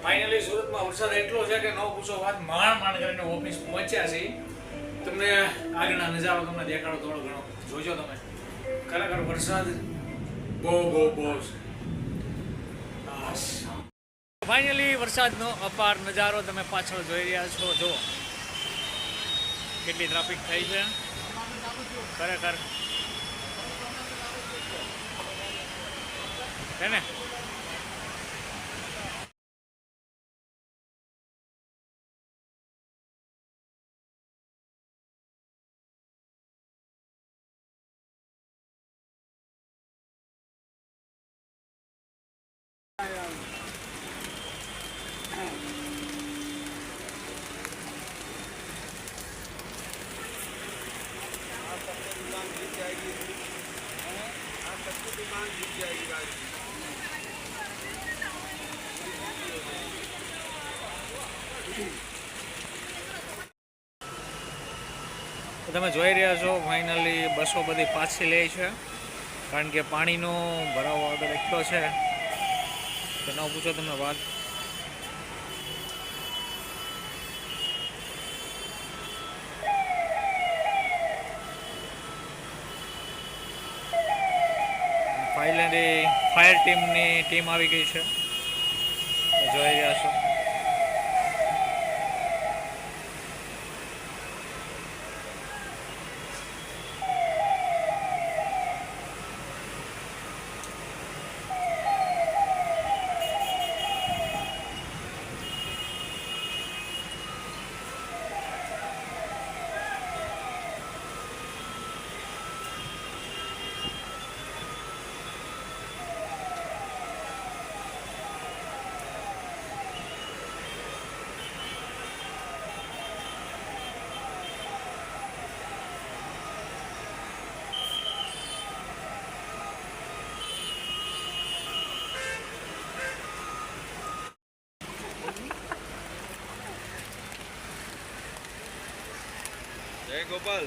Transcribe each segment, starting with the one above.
Finally સુરતમાં વરસાદ એટલો છે કે ન પૂછો વાત. માંડ કરીને ઓફિસ પહોંચ્યા છે. તમને આગળના નજારો તમને દેખાડો થોડો ઘણો. જોજો તમે, ખરેખર વરસાદ બહુ છે. ફાઇનલી વરસાદનો અપાર નજારો તમે પાછળ જોઈ રહ્યા છો. જો કેટલી ટ્રાફિક થઈ છે ખરેખર છે ને. તમે જોઈ રહ્યા છો ફાઇનલી બસો બધી પાછી લે છે, કારણ કે પાણીનો ભરાવો આગળ એટલો છે કે ન પૂછો તમે વાત. ફાઇનલી ફાયર ટીમની ટીમ આવી ગઈ છે, જોઈ રહ્યા છો. જય ગોપાલ,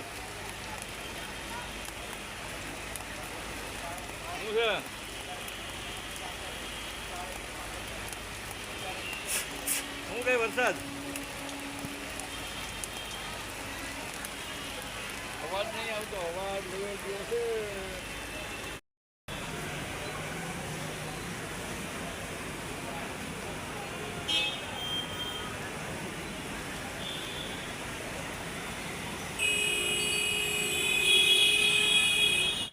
શું છે? શું કઈ વરસાદ? અવાજ નહીં આવતો, અવાજ છે.